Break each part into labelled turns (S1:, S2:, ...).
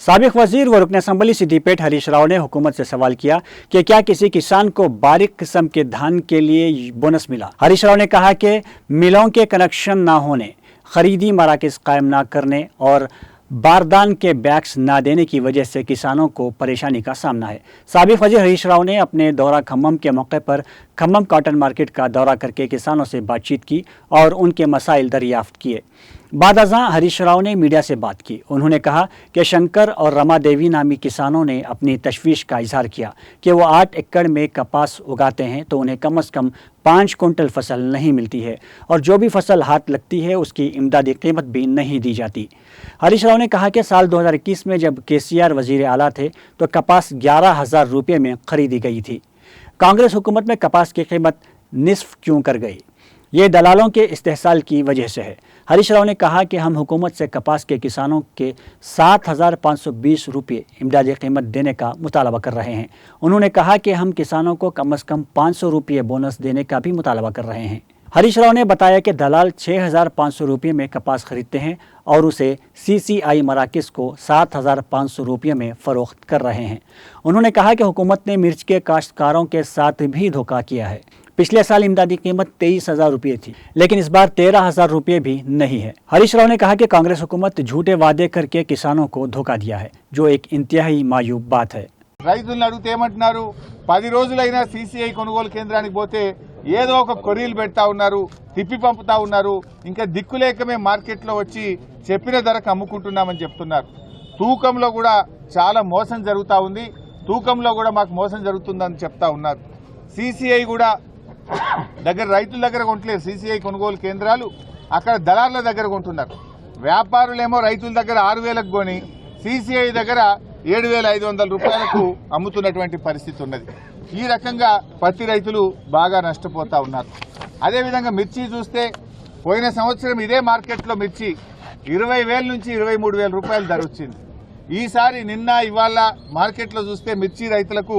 S1: साबिक वजीर व रुकन असम्बली सिद्दीपेट हरीश राव ने हुकूमत से सवाल किया कि क्या किसी किसान को बारीक किस्म के धान के लिए बोनस मिला। हरीश राव ने कहा कि मिलों के कनेक्शन न होने, खरीदी मराकज कायम न करने और बारदान के बैग्स न देने की वजह से किसानों को परेशानी का सामना है। साबिक वजीर हरीश राव ने अपने दौरा खम्मम के मौके पर खम्मम कॉटन मार्केट का दौरा करके किसानों से बातचीत की और उनके मसाइल दरियाफ्त किए। बाद अज़ां हरीश राव ने मीडिया से बात की। उन्होंने कहा कि शंकर और रमा देवी नामी किसानों ने अपनी तशवीश का इजहार किया कि वो 8 एकड़ में कपास उगाते हैं तो उन्हें कम से कम 5 कुंटल फसल नहीं मिलती है और जो भी फसल हाथ लगती है उसकी इमदादी कीमत भी नहीं दी जाती। हरीश राव ने कहा कि साल 2021 में जब KCR वजीर आला थे तो कपास 11,000 रुपये में खरीदी गई थी। कांग्रेस हुकूमत में कपास की कीमत निस्फ क्यों कर गई? ये दलालों के इस्तेहसाल की वजह से है। हरीश राव ने कहा कि हम हुकूमत से कपास के किसानों के 7,520 रुपये इमदादी कीमत देने का मुतालबा कर रहे हैं। उन्होंने कहा कि हम किसानों को कम से कम 500 रुपये बोनस देने का भी मुतालबा कर रहे हैं। हरीश राव ने बताया कि दलाल 6,500 रुपये में कपास खरीदते हैं और उसे CCI मराकज़ को 7,500 रुपये में फ़रोख्त कर रहे हैं। उन्होंने कहा कि हुकूमत ने मिर्च के काश्तकारों के साथ भी धोखा किया है। पिछले साल इमदादी कीमत 23,000 रुपये थी, लेकिन इस बार 13,000 रुपये भी नहीं है। हरीश राव ने कहा कि कांग्रेस हुकूमत झूठे वादे करके किसानों को धोखा दिया है, जो एक इंतहाई मायूब बात है।
S2: రైతులను అడిగితే ఏమంటున్నారు, 10 రోజులైనా CCI కొనుగోలు కేంద్రానికి పోతే ఏదో ఒక కొరీలు పెడతా ఉన్నారు, తిప్పి పంపుతా ఉన్నారు, ఇంకా దిక్కులేక మేము మార్కెట్లో వచ్చి చెప్పిన ధరకు అమ్ముకుంటున్నామని చెప్తున్నారు। తూకంలో కూడా చాలా మోసం జరుగుతూ ఉంది, తూకంలో కూడా మాకు మోసం జరుగుతుందని చెప్తా ఉన్నారు। CCI కూడా రైతుల దగ్గర కొంటలేరు, CCI కొనుగోలు కేంద్రాలు అక్కడ దళారుల దగ్గర కొంటున్నారు। వ్యాపారులేమో రైతుల దగ్గర 6,000కు కొని CCI దగ్గర 7,500 రూపాయలకు అమ్ముతున్నటువంటి పరిస్థితి ఉన్నది। ఈ రకంగా పత్తి రైతులు బాగా నష్టపోతా ఉన్నారు। అదేవిధంగా మిర్చి చూస్తే పోయిన సంవత్సరం ఇదే మార్కెట్లో మిర్చి 20,000 నుంచి 23,000 రూపాయల ధర వచ్చింది। ఈసారి నిన్న ఇవాళ మార్కెట్లో చూస్తే మిర్చి రైతులకు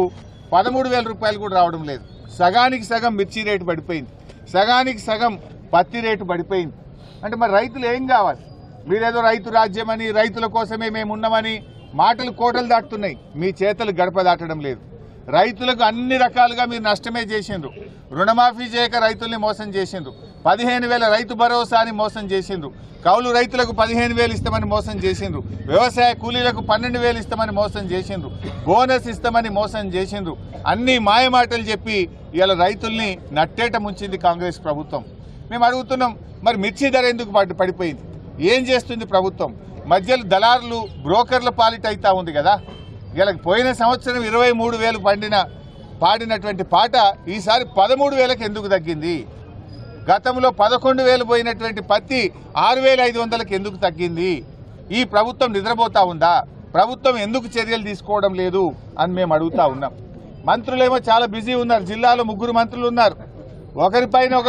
S2: 13,000 రూపాయలు కూడా రావడం లేదు। సగానికి సగం మిర్చి రేటు పడిపోయింది, సగానికి సగం పత్తి రేటు పడిపోయింది। అంటే మరి రైతులు ఏం కావాలి? మీరేదో రైతు రాజ్యమని, రైతుల కోసమే మేము ఉన్నామని మాటలు కోటలు దాటుతున్నాయి, మీ చేతలు గడప దాటడం లేదు। రైతులకు అన్ని రకాలుగా మీరు నష్టమే చేసిండ్రు। రుణమాఫీ చేయక రైతుల్ని మోసం చేసిండ్రు, 15,000 రైతు భరోసాని మోసం చేసిండ్రు, కౌలు రైతులకు 15,000 ఇస్తామని మోసం చేసిండ్రు, వ్యవసాయ కూలీలకు 12,000 ఇస్తామని మోసం చేసిండ్రు, బోనస్ ఇస్తామని మోసం చేసిండ్రు। అన్ని మాయమాటలు చెప్పి ఇలా రైతుల్ని నట్టేట ముంచింది కాంగ్రెస్ ప్రభుత్వం। మేము అడుగుతున్నాం, మరి మిర్చి ధర ఎందుకు పడిపోయింది? ఏం చేస్తుంది ప్రభుత్వం? మధ్యలో దళారులు బ్రోకర్ల పాలిట అవుతా ఉంది కదా। ఇలా పోయిన సంవత్సరం 23,000 పాడినటువంటి పాట ఈసారి 13,000కి ఎందుకు తగ్గింది? గతంలో 11,000 పోయినటువంటి పత్తి 6,500కి ఎందుకు తగ్గింది? ఈ ప్రభుత్వం నిద్రపోతా ఉందా? ప్రభుత్వం ఎందుకు చర్యలు తీసుకోవడం లేదు అని మేము అడుగుతా ఉన్నాం। మంత్రులేమో చాలా బిజీ ఉన్నారు, జిల్లాలో 3 మంత్రులు ఉన్నారు, ఒకరిపైన ఒకరు